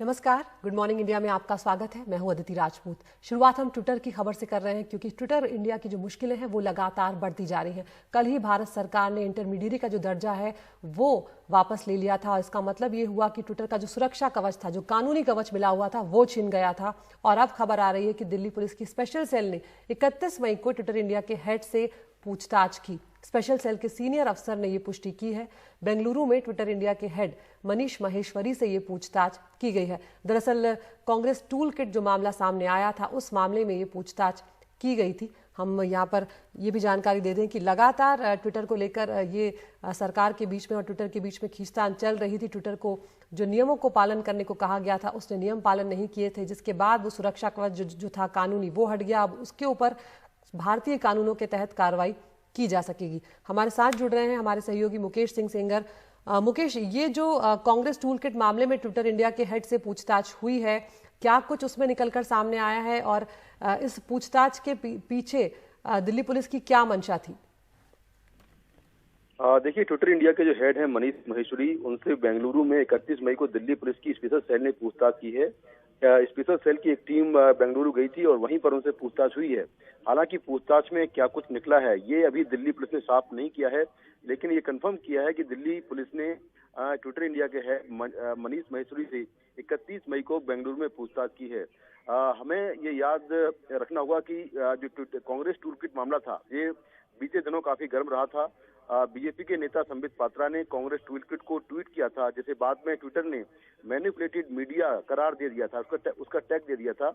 नमस्कार, good morning India में आपका स्वागत है। मैं हूं अदिति राजपूत। शुरुआत हम ट्विटर की खबर से कर रहे हैं क्योंकि ट्विटर इंडिया की जो मुश्किलें हैं वो लगातार बढ़ती जा रही हैं। कल ही भारत सरकार ने इंटरमीडिएट का जो दर्जा है वो वापस ले लिया था और इसका मतलब ये हुआ कि ट्विटर का जो सुरक्षा कवच था, जो कानूनी कवच मिला हुआ था, वो छिन गया था। और अब खबर आ रही है कि दिल्ली पुलिस की स्पेशल सेल ने 31 मई को ट्विटर इंडिया के हेड से पूछताछ की। स्पेशल सेल के सीनियर अफसर ने ये पुष्टि की है। बेंगलुरु में ट्विटर इंडिया के हेड मनीष महेश्वरी से ये पूछताछ की गई है। दरअसल कांग्रेस टूल किट जो मामला सामने आया था, उस मामले में ये पूछताछ की गई थी। हम यहाँ पर ये भी जानकारी दे दें कि लगातार ट्विटर को लेकर ये सरकार के बीच में और ट्विटर के बीच में खींचतान चल रही थी। ट्विटर को जो नियमों को पालन करने को कहा गया था, उसने नियम पालन नहीं किए थे, जिसके बाद वो सुरक्षा कवच जो था कानूनी, वो हट गया। अब उसके ऊपर भारतीय कानूनों के तहत कार्रवाई की जा सकेगी। हमारे साथ जुड़ रहे हैं हमारे सहयोगी मुकेश सिंह सेंगर। मुकेश, ये जो कांग्रेस टूल किट मामले में ट्विटर इंडिया के हेड से पूछताछ हुई है, क्या कुछ उसमें निकलकर सामने आया है और इस पूछताछ के पीछे दिल्ली पुलिस की क्या मंशा थी? देखिए, ट्विटर इंडिया के जो हेड हैं मनीष महेश्वरी, उनसे बेंगलुरु में 31 मई को दिल्ली पुलिस की स्पेशल सेल ने पूछताछ की है। स्पेशल सेल की एक टीम बेंगलुरु गई थी और वहीं पर उनसे पूछताछ हुई है। हालांकि पूछताछ में क्या कुछ निकला है ये अभी दिल्ली पुलिस ने साफ नहीं किया है, लेकिन ये कंफर्म किया है कि दिल्ली पुलिस ने ट्विटर इंडिया के हेड मनीष महेश्वरी से 31 मई को बेंगलुरु में पूछताछ की है। हमें ये याद रखना होगा कि जो कांग्रेस टूल किट मामला था, ये बीते दिनों काफी गर्म रहा था। बीजेपी के नेता संबित पात्रा ने कांग्रेस टूल किट को ट्वीट किया था, जिसे बाद में ट्विटर ने मैनिपुलेटेड मीडिया करार दे दिया था, उसका टैग दे दिया था।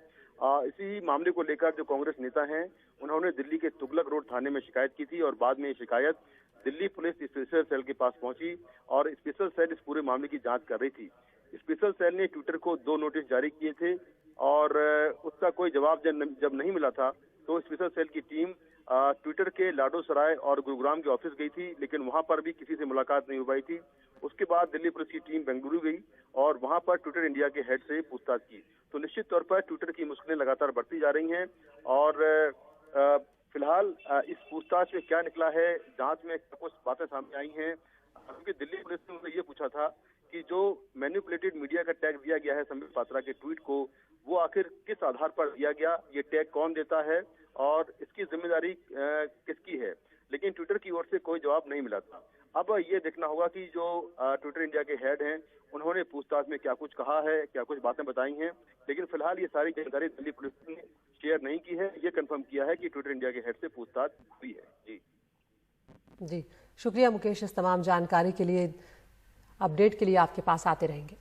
इसी मामले को लेकर जो कांग्रेस नेता हैं, उन्होंने दिल्ली के तुगलक रोड थाने में शिकायत की थी और बाद में ये शिकायत दिल्ली पुलिस स्पेशल सेल के पास पहुंची और स्पेशल सेल इस पूरे मामले की जांच कर रही थी। स्पेशल सेल ने ट्विटर को 2 नोटिस जारी किए थे और उसका कोई जवाब जब नहीं मिला था तो स्पेशल सेल की टीम ट्विटर के लाडो सराय और गुरुग्राम के ऑफिस गई थी, लेकिन वहां पर भी किसी से मुलाकात नहीं हो पाई थी। उसके बाद दिल्ली पुलिस की टीम बेंगलुरु गई और वहां पर ट्विटर इंडिया के हेड से पूछताछ की। तो निश्चित तौर पर ट्विटर की मुश्किलें लगातार बढ़ती जा रही हैं और फिलहाल इस पूछताछ में क्या निकला है, जांच में कुछ बातें सामने आई हैं। क्योंकि दिल्ली पुलिस ने उनसे ये पूछा था कि जो मैनिपुलेटेड मीडिया का टैग दिया गया है संबित पात्रा के ट्वीट को, वो आखिर किस आधार पर दिया गया, ये टैग कौन देता है और इसकी जिम्मेदारी किसकी है। लेकिन ट्विटर की ओर से कोई जवाब नहीं मिला था। अब ये देखना होगा कि जो ट्विटर इंडिया के हेड हैं, उन्होंने पूछताछ में क्या कुछ कहा है, क्या कुछ बातें बताई हैं। लेकिन फिलहाल ये सारी जानकारी दिल्ली पुलिस ने शेयर नहीं की है। ये कंफर्म किया है कि ट्विटर इंडिया के हेड से पूछताछ हुई है। जी, शुक्रिया मुकेश, इस तमाम जानकारी के लिए। अपडेट के लिए आपके पास आते रहेंगे।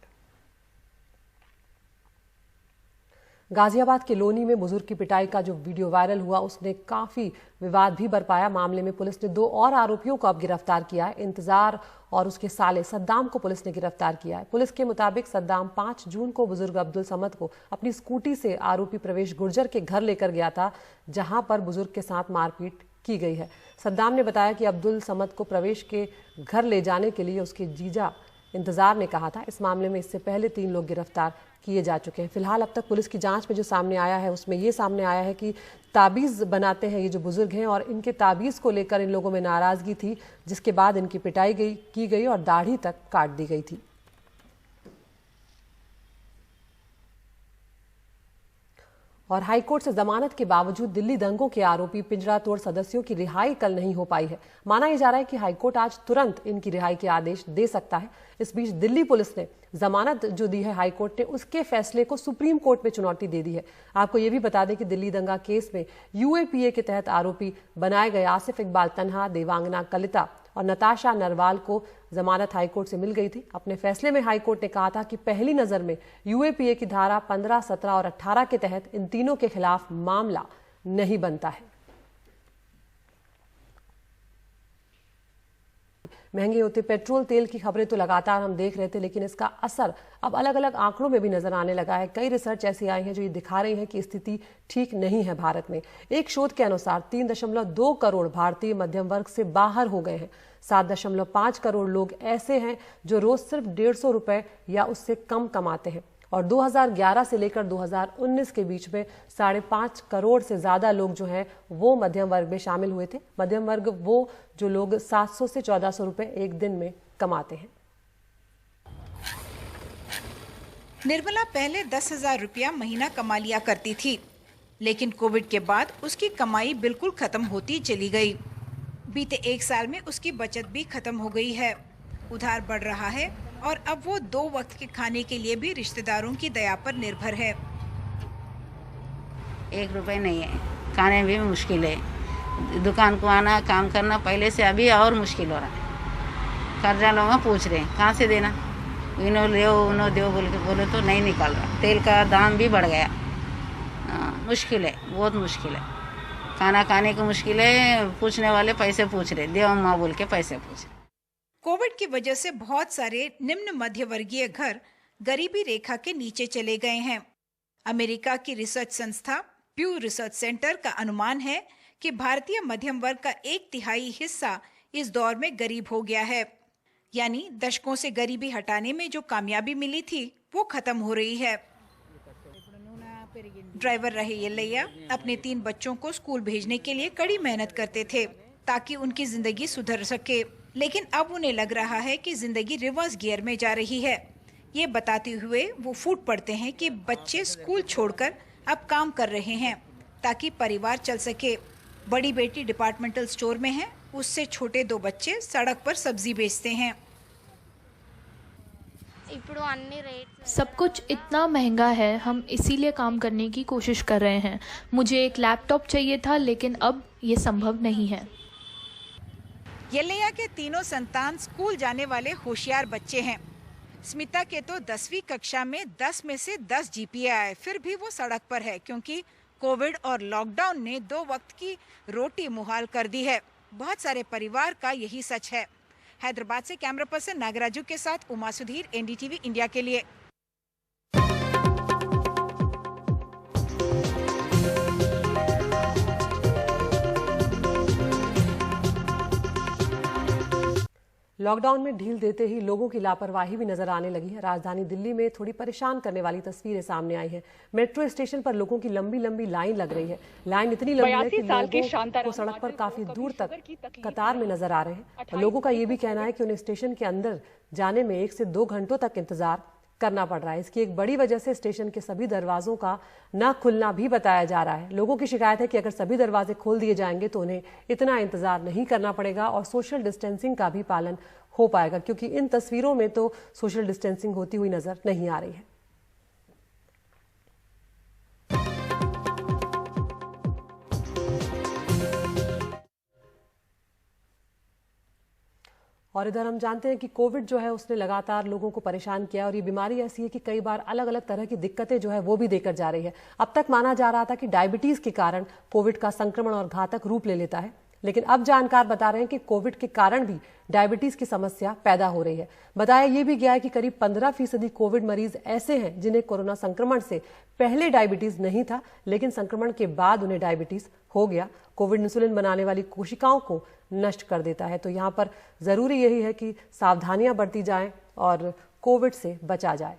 गाजियाबाद के लोनी में बुजुर्ग की पिटाई का जो वीडियो वायरल हुआ, उसने काफी विवाद भी बरपाया। मामले में पुलिस ने 2 और आरोपियों को अब गिरफ्तार किया है। इंतजार और उसके साले सद्दाम को पुलिस ने गिरफ्तार किया है। पुलिस के मुताबिक सद्दाम 5 जून को बुजुर्ग अब्दुल समद को अपनी स्कूटी से आरोपी प्रवेश गुर्जर के घर लेकर गया था, जहां पर बुजुर्ग के साथ मारपीट की गई है। सद्दाम ने बताया कि अब्दुल समद को प्रवेश के घर ले जाने के लिए उसके जीजा इंतजार ने कहा था। इस मामले में इससे पहले 3 लोग गिरफ्तार किए जा चुके हैं। फिलहाल अब तक पुलिस की जांच में जो सामने आया है, उसमें ये सामने आया है कि ताबीज़ बनाते हैं ये जो बुजुर्ग हैं और इनके ताबीज़ को लेकर इन लोगों में नाराजगी थी, जिसके बाद इनकी पिटाई की गई और दाढ़ी तक काट दी गई थी। और हाईकोर्ट से जमानत के बावजूद दिल्ली दंगों के आरोपी पिंजरा तोड़ सदस्यों की रिहाई कल नहीं हो पाई है। माना यह जा रहा है कि हाईकोर्ट आज तुरंत इनकी रिहाई के आदेश दे सकता है। इस बीच दिल्ली पुलिस ने जमानत जो दी है हाईकोर्ट ने, उसके फैसले को सुप्रीम कोर्ट में चुनौती दे दी है। आपको यह भी बता दें कि दिल्ली दंगा केस में यूएपीए के तहत आरोपी बनाए गए आसिफ इकबाल तन्हा, देवांगना कलिता और नताशा नरवाल को जमानत हाईकोर्ट से मिल गई थी। अपने फैसले में हाईकोर्ट ने कहा था कि पहली नजर में यूएपीए की धारा 15, 17 और 18 के तहत इन तीनों के खिलाफ मामला नहीं बनता है। महंगे होते पेट्रोल तेल की खबरें तो लगातार हम देख रहे थे, लेकिन इसका असर अब अलग अलग आंकड़ों में भी नजर आने लगा है। कई रिसर्च ऐसी आई हैं जो ये दिखा रही हैं कि स्थिति ठीक नहीं है भारत में। एक शोध के अनुसार 3.2 करोड़ भारतीय मध्यम वर्ग से बाहर हो गए हैं। 7.5 करोड़ लोग ऐसे हैं जो रोज सिर्फ 150 रुपए या उससे कम कमाते हैं और 2011 से लेकर 2019 के बीच में 5.5 करोड़ से ज्यादा लोग जो हैं वो मध्यम वर्ग में शामिल हुए थे। मध्यम वर्ग वो जो लोग 700 से 1400 रुपए एक दिन में कमाते हैं। निर्मला पहले 10,000 रुपया महीना कमा लिया करती थी, लेकिन कोविड के बाद उसकी कमाई बिल्कुल खत्म होती चली गई। बीते 1 साल में उसकी बचत भी खत्म हो गई है, उधार बढ़ रहा है और अब वो 2 वक्त के खाने के लिए भी रिश्तेदारों की दया पर निर्भर है। 1 रुपए नहीं है, खाने भी मुश्किल है, दुकान को आना काम करना पहले से अभी और मुश्किल हो रहा है। कर्जा लोग पूछ रहे हैं कहाँ से देना, उन्हों दो बोल के बोले तो नहीं निकल रहा। तेल का दाम भी बढ़ गया, मुश्किल है, बहुत मुश्किल है। खाना खाने की मुश्किल है, पूछने वाले पैसे पूछ रहे, देव अम्मा बोल के पैसे पूछ रहे। कोविड की वजह से बहुत सारे निम्न मध्य वर्गीय घर गरीबी रेखा के नीचे चले गए हैं। अमेरिका की रिसर्च संस्था प्यू रिसर्च सेंटर का अनुमान है कि भारतीय मध्यम वर्ग का 1/3 हिस्सा इस दौर में गरीब हो गया है, यानी दशकों से गरीबी हटाने में जो कामयाबी मिली थी वो खत्म हो रही है। ड्राइवर रहे येल्लैया अपने 3 बच्चों को स्कूल भेजने के लिए कड़ी मेहनत करते थे ताकि उनकी जिंदगी सुधर सके, लेकिन अब उन्हें लग रहा है कि जिंदगी रिवर्स गियर में जा रही है। ये बताते हुए वो फूट पड़ते हैं कि बच्चे स्कूल छोड़कर अब काम कर रहे हैं ताकि परिवार चल सके। बड़ी बेटी डिपार्टमेंटल स्टोर में है, उससे छोटे 2 बच्चे सड़क पर सब्जी बेचते हैं। सब कुछ इतना महंगा है, हम इसीलिए काम करने की कोशिश कर रहे हैं। मुझे एक लैपटॉप चाहिए था, लेकिन अब ये संभव नहीं है। येल्लैया के तीनों संतान स्कूल जाने वाले होशियार बच्चे हैं। स्मिता के तो 10वीं कक्षा में 10 में से 10 जीपीए आए, फिर भी वो सड़क पर है क्योंकि कोविड और लॉकडाउन ने 2 वक्त की रोटी मुहाल कर दी है। बहुत सारे परिवार का यही सच है। हैदराबाद से कैमरा पर्सन नागराजू के साथ उमा सुधीर, एनडीटीवी इंडिया के लिए। लॉकडाउन में ढील देते ही लोगों की लापरवाही भी नजर आने लगी है। राजधानी दिल्ली में थोड़ी परेशान करने वाली तस्वीरें सामने आई हैं। मेट्रो स्टेशन पर लोगों की लंबी लंबी लाइन लग रही है। लाइन इतनी लंबी है कि लोगों को सड़क पर काफी दूर तक कतार में नजर आ रहे हैं। लोगों का ये भी कहना है कि उन्हें स्टेशन के अंदर जाने में 1 से 2 घंटों तक इंतजार करना पड़ रहा है। इसकी एक बड़ी वजह से स्टेशन के सभी दरवाजों का न खुलना भी बताया जा रहा है। लोगों की शिकायत है कि अगर सभी दरवाजे खोल दिए जाएंगे तो उन्हें इतना इंतजार नहीं करना पड़ेगा और सोशल डिस्टेंसिंग का भी पालन हो पाएगा, क्योंकि इन तस्वीरों में तो सोशल डिस्टेंसिंग होती हुई नजर नहीं आ रही है। और इधर हम जानते हैं कि कोविड जो है उसने लगातार लोगों को परेशान किया और ये बीमारी ऐसी है कि कई बार अलग अलग तरह की दिक्कतें जो है वो भी देकर जा रही है। अब तक माना जा रहा था कि डायबिटीज के कारण कोविड का संक्रमण और घातक रूप ले लेता है, लेकिन अब जानकार बता रहे हैं कि कोविड के कारण भी डायबिटीज की समस्या पैदा हो रही है। बताया यह भी गया है कि करीब 15% कोविड मरीज ऐसे हैं जिन्हें कोरोना संक्रमण से पहले डायबिटीज नहीं था, लेकिन संक्रमण के बाद उन्हें डायबिटीज हो गया। कोविड इंसुलिन बनाने वाली कोशिकाओं को नष्ट कर देता है। तो यहाँ पर जरूरी यही है कि सावधानियां बरती जाएं और कोविड से बचा जाए।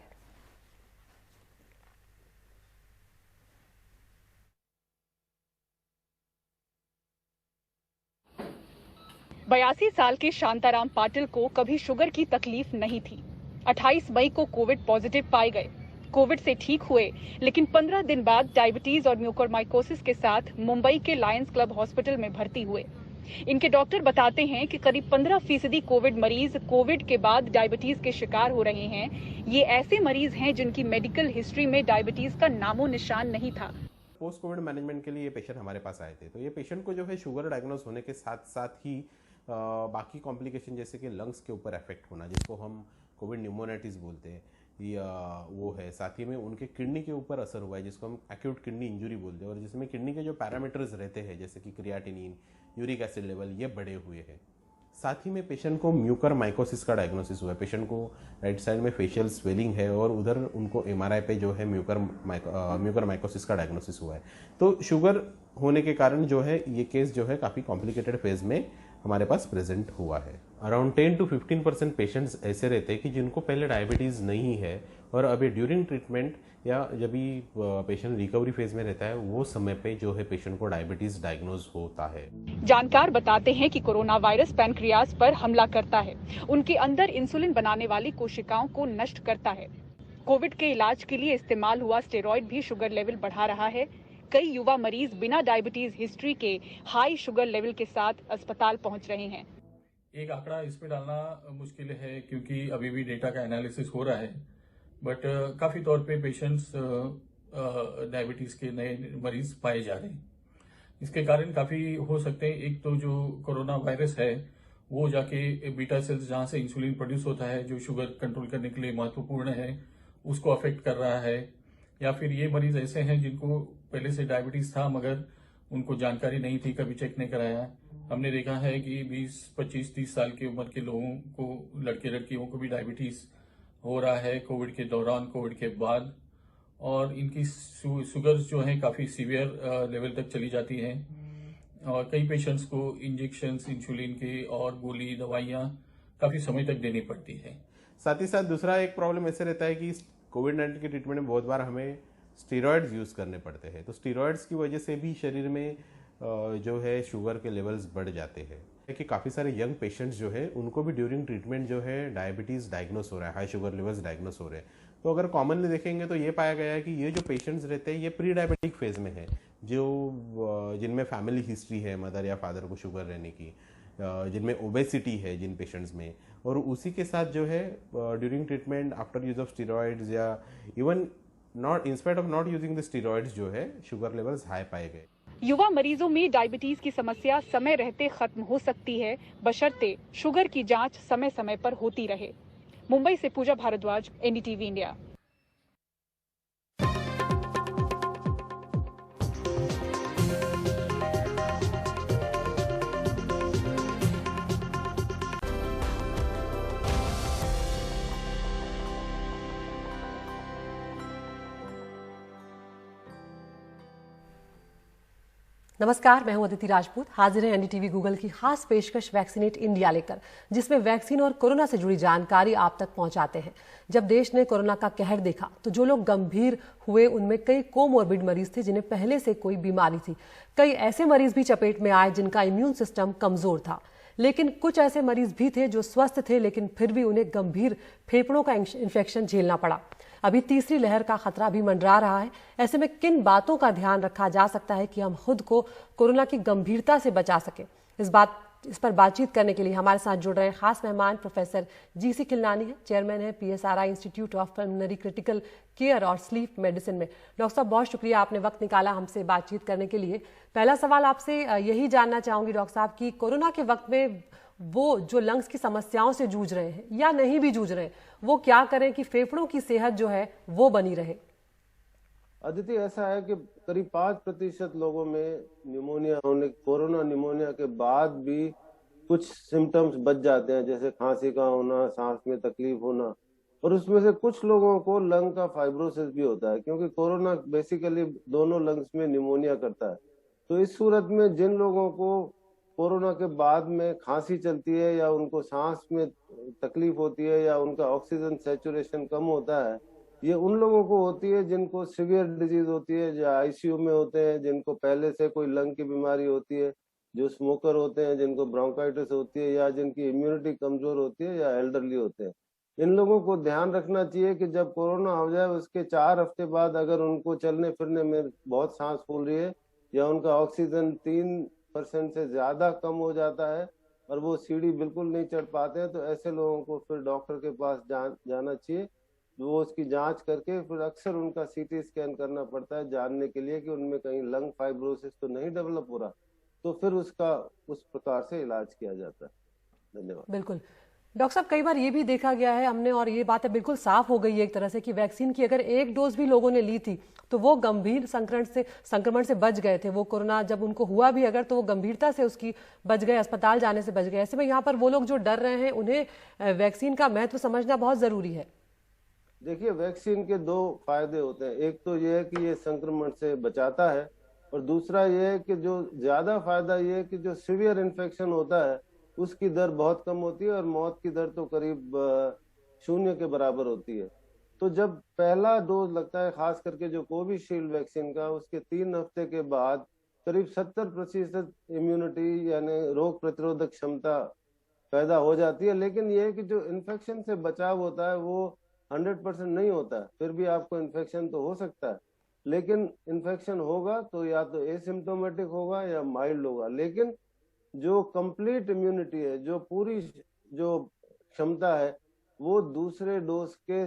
बयासी साल के शांताराम पाटिल को कभी शुगर की तकलीफ नहीं थी। 28 मई को कोविड पॉजिटिव पाए गए। कोविड से ठीक हुए, लेकिन 15 दिन बाद डायबिटीज और म्यूकोरमाइकोसिस के साथ मुंबई के लायंस क्लब हॉस्पिटल में भर्ती हुए। इनके डॉक्टर बताते हैं कि करीब 15% कोविड मरीज कोविड के बाद डायबिटीज के शिकार हो रहे हैं। ये ऐसे मरीज हैं जिनकी मेडिकल हिस्ट्री में डायबिटीज का नामो निशान नहीं था। पोस्ट कोविड मैनेजमेंट के लिए ये पेशेंट हमारे पास आए थे। तो ये पेशेंट को जो है शुगर डायग्नोज होने के साथ साथ ही बाकी कॉम्प्लिकेशन जैसे कि लंग्स के ऊपर इफेक्ट होना, जिसको हम कोविड न्यूमोनाइटिस बोलते हैं, या वो है। साथ ही में उनके किडनी के ऊपर असर हुआ है, जिसको हम एक्यूट किडनी इंजरी बोलते हैं, और जिसमें किडनी के जो पैरामीटर्स रहते हैं जैसे कि क्रियाटिनिन, यूरिक एसिड लेवल, ये बढ़े हुए हैं। साथ ही में पेशेंट को म्यूकर माइकोसिस का डायग्नोसिस हुआ है। पेशेंट को राइट साइड में फेशियल स्वेलिंग है और उधर उनको एमआरआई पे जो है म्यूकर माइकोसिस का डायग्नोसिस हुआ है। तो शुगर होने के कारण जो है ये केस जो है काफ़ी कॉम्प्लिकेटेड फेज में हमारे पास प्रेजेंट हुआ है। अराउंड 10 to 15% पेशेंट्स ऐसे रहते हैं कि जिनको पहले डायबिटीज़ नहीं है और अभी ड्यूरिंग ट्रीटमेंट या जब भी पेशेंट रिकवरी फेज में रहता है वो समय पे जो है पेशेंट को डायबिटीज डायग्नोज होता है। जानकार बताते हैं कि कोरोना वायरस पैनक्रियाज पर हमला करता है, उनके अंदर इंसुलिन बनाने वाली कोशिकाओं को नष्ट करता है। कोविड के इलाज के लिए इस्तेमाल हुआ स्टेरॉइड भी शुगर लेवल बढ़ा रहा है। कई युवा मरीज बिना डायबिटीज हिस्ट्री के हाई शुगर लेवल के साथ अस्पताल पहुंच रहे हैं। एक आंकड़ा इस पे डालना मुश्किल है क्योंकि अभी भी डेटा का एनालिसिस हो रहा है, बट काफी तौर पे पेशेंट्स डायबिटीज के नए मरीज पाए जा रहे हैं। इसके कारण काफी हो सकते हैं। एक तो जो कोरोना वायरस है वो जाके बीटा सेल्स जहां से इंसुलिन प्रोड्यूस होता है, जो शुगर कंट्रोल करने के लिए महत्वपूर्ण है, उसको अफेक्ट कर रहा है। या फिर ये मरीज ऐसे हैं जिनको पहले से डायबिटीज था मगर उनको जानकारी नहीं थी, कभी चेक नहीं कराया। हमने देखा है कि 20, 25, 30 साल की उम्र के लोगों को, लड़के लड़कियों को भी डायबिटीज हो रहा है कोविड के दौरान, कोविड के बाद, और इनकी शुगर्स जो है काफी सीवियर लेवल तक चली जाती हैं और कई पेशेंट्स को इंजेक्शंस इंसुलिन के और गोली दवाइयां काफी समय तक देनी पड़ती है। साथ ही साथ दूसरा एक प्रॉब्लम ऐसे रहता है कि कोविड-19 के ट्रीटमेंट में बहुत बार हमें स्टीरॉयड्स यूज़ करने पड़ते हैं, तो स्टीरॉयड्स की वजह से भी शरीर में जो है शुगर के लेवल्स बढ़ जाते हैं। कि काफ़ी सारे यंग पेशेंट्स जो है उनको भी ड्यूरिंग ट्रीटमेंट जो है डायबिटीज़ डायग्नोस हो रहा है, हाई शुगर लेवल्स डायग्नोस हो रहे हैं। तो अगर कॉमनली देखेंगे तो ये पाया गया है कि ये जो पेशेंट्स रहते हैं ये प्री डायबिटिक फेज में है, जो जिनमें फैमिली हिस्ट्री है मदर या फादर को शुगर रहने की, जिनमें ओबेसिटी है जिन पेशेंट्स में, और उसी के साथ जो है during treatment after use of steroids या even not inspite of not using the steroids जो है शुगर लेवल्स हाई पाए गए। युवा मरीजों में डायबिटीज की समस्या समय रहते खत्म हो सकती है, बशर्ते शुगर की जांच समय समय पर होती रहे। मुंबई से पूजा भारद्वाज, एनडीटीवी इंडिया। नमस्कार, मैं हूं अदिति राजपूत। हाजिर है एनडीटीवी गूगल की खास पेशकश वैक्सीनेट इंडिया लेकर, जिसमें वैक्सीन और कोरोना से जुड़ी जानकारी आप तक पहुंचाते हैं। जब देश ने कोरोना का कहर देखा तो जो लोग गंभीर हुए उनमें कई कोमोर्बिड मरीज थे जिन्हें पहले से कोई बीमारी थी। कई ऐसे मरीज भी चपेट में आए जिनका इम्यून सिस्टम कमजोर था, लेकिन कुछ ऐसे मरीज भी थे जो स्वस्थ थे लेकिन फिर भी उन्हें गंभीर फेफड़ों का इन्फेक्शन झेलना पड़ा। अभी तीसरी लहर का खतरा भी मंडरा रहा है। ऐसे में किन बातों का ध्यान रखा जा सकता है कि हम खुद को कोरोना की गंभीरता से बचा सकें? इस पर बातचीत करने के लिए हमारे साथ जुड़ रहे खास मेहमान प्रोफेसर जीसी खिलनानी है, चेयरमैन है PSRI institute of pulmonary critical care और स्लीप मेडिसिन में। डॉक्टर साहब, बहुत शुक्रिया, आपने वक्त निकाला हमसे बातचीत करने के लिए। पहला सवाल आपसे यही जानना चाहूंगी डॉक्टर साहब कि कोरोना के वक्त में वो जो लंग्स की समस्याओं से जूझ रहे हैं या नहीं भी जूझ रहे हैं, वो क्या करें कि फेफड़ों की सेहत जो है वो बनी रहे? अदिति, ऐसा है कि करीब 5% लोगों में निमोनिया होने, कोरोना निमोनिया के बाद भी कुछ सिम्टम्स बच जाते हैं, जैसे खांसी का होना, सांस में तकलीफ होना, और उसमें से कुछ लोगों को लंग का फाइब्रोसिस भी होता है, क्योंकि कोरोना बेसिकली दोनों लंग्स में निमोनिया करता है। तो इस सूरत में जिन लोगों को कोरोना के बाद में खांसी चलती है या उनको सांस में तकलीफ होती है या उनका ऑक्सीजन सैचुरेशन कम होता है, ये उन लोगों को होती है जिनको सीवियर डिजीज होती है, जो आईसीयू में होते हैं, जिनको पहले से कोई लंग की बीमारी होती है, जो स्मोकर होते हैं, जिनको ब्रोंकाइटिस होती है, या जिनकी इम्यूनिटी कमजोर होती है, या एल्डरली होते हैं। इन लोगों को ध्यान रखना चाहिए कि जब कोरोना हो जाए उसके 4 हफ्ते बाद अगर उनको चलने फिरने में बहुत सांस फूल रही है या उनका ऑक्सीजन 3% से ज्यादा कम हो जाता है और वो सीढ़ी बिल्कुल नहीं चढ़ पाते हैं, तो ऐसे लोगों को फिर डॉक्टर के पास जाना चाहिए। वो उसकी जांच करके फिर अक्सर उनका सीटी स्कैन करना पड़ता है जानने के लिए कि उनमें कहीं लंग फाइब्रोसिस तो नहीं डेवलप हो रहा, तो फिर उसका उस प्रकार से इलाज किया जाता है। धन्यवाद। बिल्कुल डॉक्टर साहब, कई बार ये भी देखा गया है हमने, और ये बात बिल्कुल साफ हो गई है एक तरह से, कि वैक्सीन की अगर एक डोज भी लोगों ने ली थी तो वो गंभीर संक्रमण से बच गए थे। वो कोरोना जब उनको हुआ भी अगर, तो वो गंभीरता से उसकी बच गए, अस्पताल जाने से बच गए। ऐसे में यहाँ पर वो लोग जो डर रहे हैं उन्हें वैक्सीन का महत्व समझना बहुत जरूरी है। देखिए, वैक्सीन के 2 फायदे होते हैं। एक तो ये है कि ये संक्रमण से बचाता है, और दूसरा ये है कि जो ज्यादा फायदा ये है कि जो सीवियर इन्फेक्शन होता है उसकी दर बहुत कम होती है और मौत की दर तो करीब 0 के बराबर होती है। तो जब पहला डोज लगता है, खास करके जो कोविशील्ड वैक्सीन का, उसके 3 हफ्ते के बाद करीब 70% इम्यूनिटी यानी रोग प्रतिरोधक क्षमता पैदा हो जाती है। लेकिन ये है कि जो इन्फेक्शन से बचाव होता है वो 100% नहीं होता है, फिर भी आपको इन्फेक्शन तो हो सकता है, लेकिन इन्फेक्शन होगा तो या तो एसिम्टोमेटिक होगा या माइल्ड होगा। लेकिन जो कंप्लीट इम्यूनिटी है, जो पूरी जो क्षमता है, वो दूसरे डोज के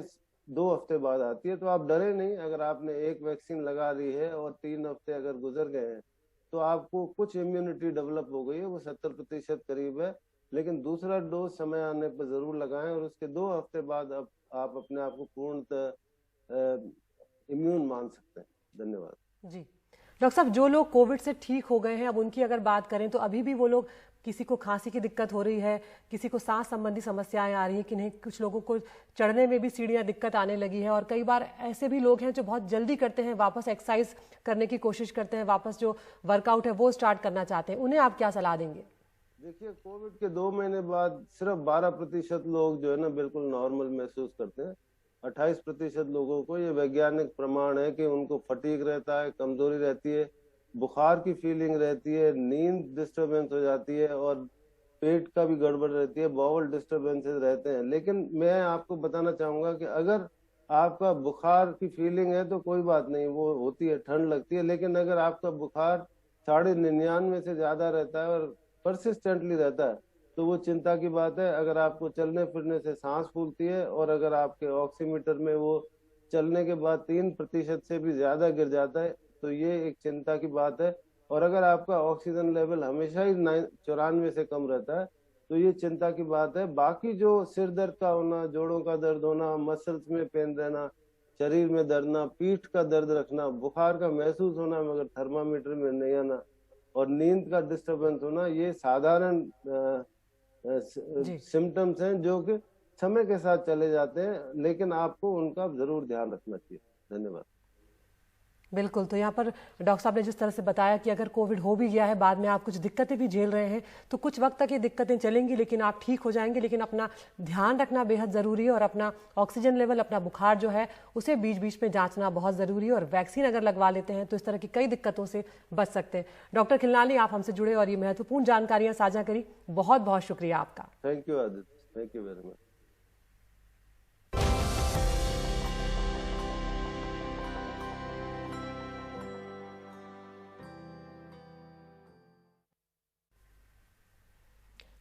2 हफ्ते बाद आती है। तो आप डरे नहीं, अगर आपने एक वैक्सीन लगा दी है और 3 हफ्ते अगर गुजर गए हैं तो आपको कुछ इम्यूनिटी डेवलप हो गई है, वो 70% करीब है। लेकिन दूसरा डोज समय आने पर जरूर लगाएं और उसके 2 हफ्ते बाद अब आप अपने आप को पूर्णतः इम्यून मान सकते हैं। धन्यवाद जी डॉक्टर साहब, जो लोग कोविड से ठीक हो गए हैं, अब उनकी अगर बात करें तो अभी भी वो लोग, किसी को खांसी की दिक्कत हो रही है, किसी को सांस संबंधी समस्याएं आ रही हैं, किन्हीं कुछ लोगों को चढ़ने में भी सीढ़ियां दिक्कत आने लगी है, और कई बार ऐसे भी लोग हैं जो बहुत जल्दी करते हैं, वापस एक्सरसाइज करने की कोशिश करते हैं, वापस जो वर्कआउट है वो स्टार्ट करना चाहते हैं, उन्हें आप क्या सलाह देंगे? देखिए, कोविड के 2 महीने बाद सिर्फ 12% लोग जो है ना बिल्कुल नॉर्मल महसूस करते हैं। 28% लोगों को ये वैज्ञानिक प्रमाण है कि उनको फटीग रहता है, कमजोरी रहती है, बुखार की फीलिंग रहती है, नींद डिस्टरबेंस हो जाती है और पेट का भी गड़बड़ रहती है, बाउल डिस्टरबेंसेस रहते हैं। लेकिन मैं आपको बताना चाहूंगा कि अगर आपका बुखार की फीलिंग है तो कोई बात नहीं, वो होती है, ठंड लगती है। लेकिन अगर आपका बुखार 99.5 से ज्यादा रहता है और परसिस्टेंटली रहता है तो वो चिंता की बात है। अगर आपको चलने फिरने से सांस फूलती है और अगर आपके ऑक्सीमीटर में वो चलने के बाद 3% से भी ज्यादा गिर जाता है तो ये एक चिंता की बात है। और अगर आपका ऑक्सीजन लेवल हमेशा ही 94 से कम रहता है तो ये चिंता की बात है। बाकी जो सिर दर्द का होना, जोड़ों का दर्द होना, मसल्स में पेन रहना, शरीर में दर्दना, पीठ का दर्द रखना, बुखार का महसूस होना मगर थर्मामीटर में नहीं आना और नींद का डिस्टरबेंस होना, ये साधारण सिम्टम्स हैं जो कि समय के साथ चले जाते हैं, लेकिन आपको उनका जरूर ध्यान रखना चाहिए। धन्यवाद। बिल्कुल, तो यहाँ पर डॉक्टर साहब ने जिस तरह से बताया कि अगर कोविड हो भी गया है, बाद में आप कुछ दिक्कतें भी झेल रहे हैं, तो कुछ वक्त तक ये दिक्कतें चलेंगी, लेकिन आप ठीक हो जाएंगे। लेकिन अपना ध्यान रखना बेहद ज़रूरी है और अपना ऑक्सीजन लेवल, अपना बुखार जो है उसे बीच बीच में जांचना बहुत ज़रूरी है। और वैक्सीन अगर लगवा लेते हैं तो इस तरह की कई दिक्कतों से बच सकते हैं। डॉक्टर खिलनानी, आप हमसे जुड़े और ये महत्वपूर्ण जानकारियाँ साझा करी, बहुत बहुत शुक्रिया आपका। Thank you Aditya, thank you very much.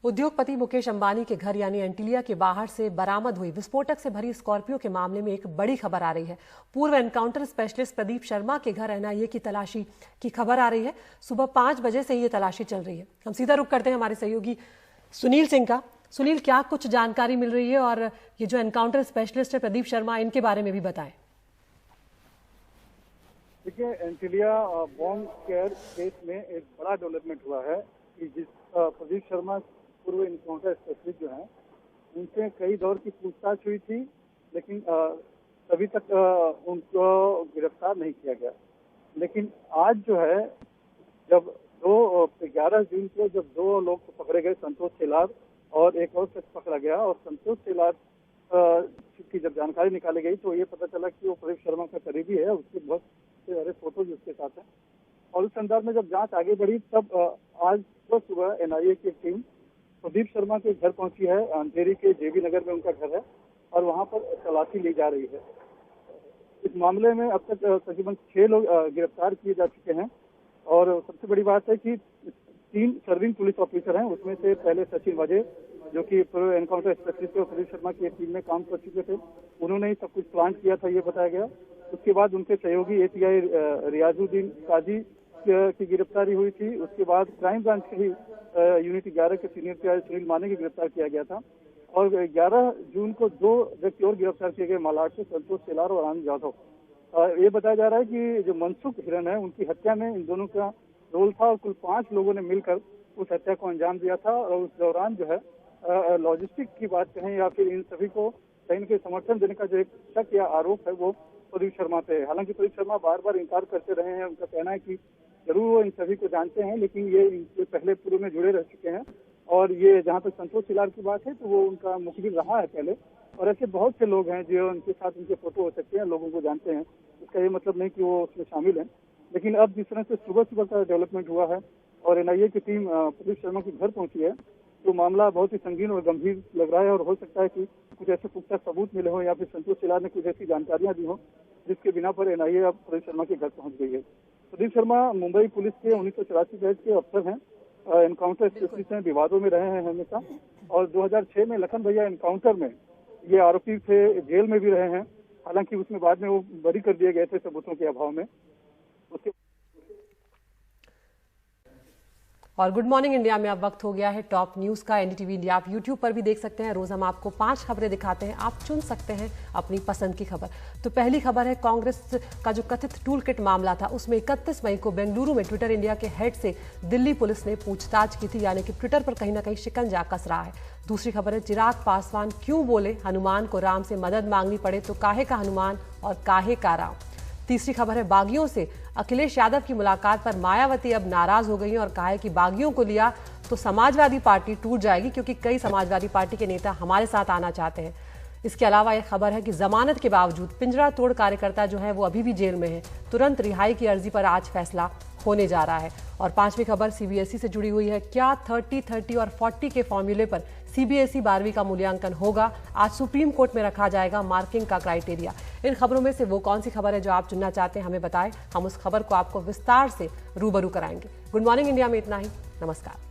उद्योगपति मुकेश अंबानी के घर यानी एंटीलिया के बाहर से बरामद हुई विस्फोटक से भरी स्कॉर्पियो के मामले में एक बड़ी खबर आ रही है। पूर्व एनकाउंटर स्पेशलिस्ट प्रदीप शर्मा के घर एनआईए की तलाशी की खबर आ रही है। सुबह 5 बजे से ये तलाशी चल रही है। हम सीधा रुख करते हैं हमारे सहयोगी सुनील सिंह का। सुनील, क्या कुछ जानकारी मिल रही है और ये जो एनकाउंटर स्पेशलिस्ट है प्रदीप शर्मा, इनके बारे में भी बताएं। देखिए, एंटीलिया बॉम्ब स्केयर केस में एक बड़ा डेवलपमेंट हुआ है कि जिस प्रदीप शर्मा पूर्व एनकाउंटर स्पेशलिस्ट जो हैं, उनसे कई दौर की पूछताछ हुई थी, लेकिन अभी तक उनको गिरफ्तार नहीं किया गया। लेकिन आज जो है, जब 11 जून को जब 2 लोग पकड़े गए, संतोष सेलार और एक और शख्स पकड़ा गया, और संतोष सेलार की जब जानकारी निकाली गई तो ये पता चला कि वो प्रदीप शर्मा का करीबी है। उसके बहुत सारे फोटोज उसके साथ हैं। और उस अंदाज में जब जांच आगे बढ़ी तब आज सुबह एनआईए की टीम प्रदीप शर्मा के घर पहुंची है। अंधेरी के जेबी नगर में उनका घर है और वहां पर तलाशी ली जा रही है। इस मामले में अब तक तकरीबन 6 लोग गिरफ्तार किए जा चुके हैं। और सबसे बड़ी बात है कि 3 सर्विंग पुलिस ऑफिसर हैं। उसमें से पहले सचिन वाजे, जो कि पूर्व एनकाउंटर स्पेशलिस्ट प्रदीप शर्मा की टीम में काम कर चुके थे, उन्होंने ही सब कुछ प्लान किया था, ये बताया गया। उसके बाद उनके सहयोगी एपीआई रियाजुद्दीन काजी की गिरफ्तारी हुई थी। उसके बाद क्राइम ब्रांच के ही यूनिट 11 के सीनियर पीआई सुनील माने की गिरफ्तार किया गया था। और 11 जून को 2 व्यक्ति और गिरफ्तार किए गए मालाड से, संतोष सेलार और आनंद जाधव। ये बताया जा रहा है कि जो मनसुख हिरन है, उनकी हत्या में इन दोनों का रोल था और कुल 5 लोगों ने मिलकर उस हत्या को अंजाम दिया था। और उस दौरान जो है लॉजिस्टिक की बात कहें या फिर इन सभी को कहीं न कहीं समर्थन देने का जो एक शक या आरोप है वो प्रदीप शर्मा पे। हालांकि प्रदीप शर्मा बार बार इंकार करते रहे हैं। उनका कहना है कि जरूर वो इन सभी को जानते हैं, लेकिन ये इनसे पहले पूर्व में जुड़े रह चुके हैं। और ये जहाँ तक संतोष सिलार की बात है तो वो उनका मुखबिर रहा है पहले। और ऐसे बहुत से लोग हैं जो उनके साथ उनके फोटो हो सकते हैं, लोगों को जानते हैं। इसका ये मतलब नहीं कि वो उसमें शामिल हैं। लेकिन अब जिस तरह से सुबह सुबह का डेवलपमेंट हुआ है और एनआईए की टीम प्रदीप शर्मा के घर पहुंची है, तो मामला बहुत ही संगीन और गंभीर लग रहा है। और हो सकता है कि कुछ ऐसे पुख्ता सबूत मिले हो या फिर संतोष चिलार ने कुछ ऐसी जानकारियां दी हो जिसके बिना पर एनआईए अब प्रदीप शर्मा के घर पहुंच गई है। प्रदीप शर्मा मुंबई पुलिस के 1984 बैच के अफसर हैं, एनकाउंटर स्पेशलिस्ट हैं, विवादों में रहे हैं हमेशा, और 2006 में लखन भैया एनकाउंटर में ये आरोपी थे, जेल में भी रहे हैं। हालांकि उसमें बाद में वो बरी कर दिए गए थे सबूतों के अभाव में। उसके और गुड मॉर्निंग इंडिया में अब वक्त हो गया है टॉप न्यूज का। एनडीटीवी इंडिया आप यूट्यूब पर भी देख सकते हैं। रोज हम आपको 5 खबरें दिखाते हैं, आप चुन सकते हैं अपनी पसंद की खबर। तो पहली खबर है, कांग्रेस का जो कथित टूल किट मामला था उसमें 31 मई को बेंगलुरु में ट्विटर इंडिया के हेड से दिल्ली पुलिस ने पूछताछ की थी, यानी कि ट्विटर पर कहीं ना कहीं शिकंजा कस रहा है। दूसरी खबर है, चिराग पासवान क्यों बोले हनुमान को राम से मदद मांगनी पड़े तो काहे का हनुमान और काहे का राम। तीसरी खबर है, बागियों से अखिलेश यादव की मुलाकात पर मायावती अब नाराज हो गई हैं और कहा है कि बागियों को लिया तो समाजवादी पार्टी टूट जाएगी, क्योंकि कई समाजवादी पार्टी के नेता हमारे साथ आना चाहते हैं। इसके अलावा यह खबर है कि जमानत के बावजूद पिंजरा तोड़ कार्यकर्ता जो है वो अभी भी जेल में है, तुरंत रिहाई की अर्जी पर आज फैसला होने जा रहा है। और पांचवी खबर सीबीएसई से जुड़ी हुई है, क्या 30, 30 और 40 के फॉर्मूले पर सीबीएसई 12वीं का मूल्यांकन होगा। आज सुप्रीम कोर्ट में रखा जाएगा मार्किंग का क्राइटेरिया। इन खबरों में से वो कौन सी खबर है जो आप चुनना चाहते हैं, हमें बताएं, हम उस खबर को आपको विस्तार से रूबरू कराएंगे। गुड मॉर्निंग इंडिया में इतना ही, नमस्कार।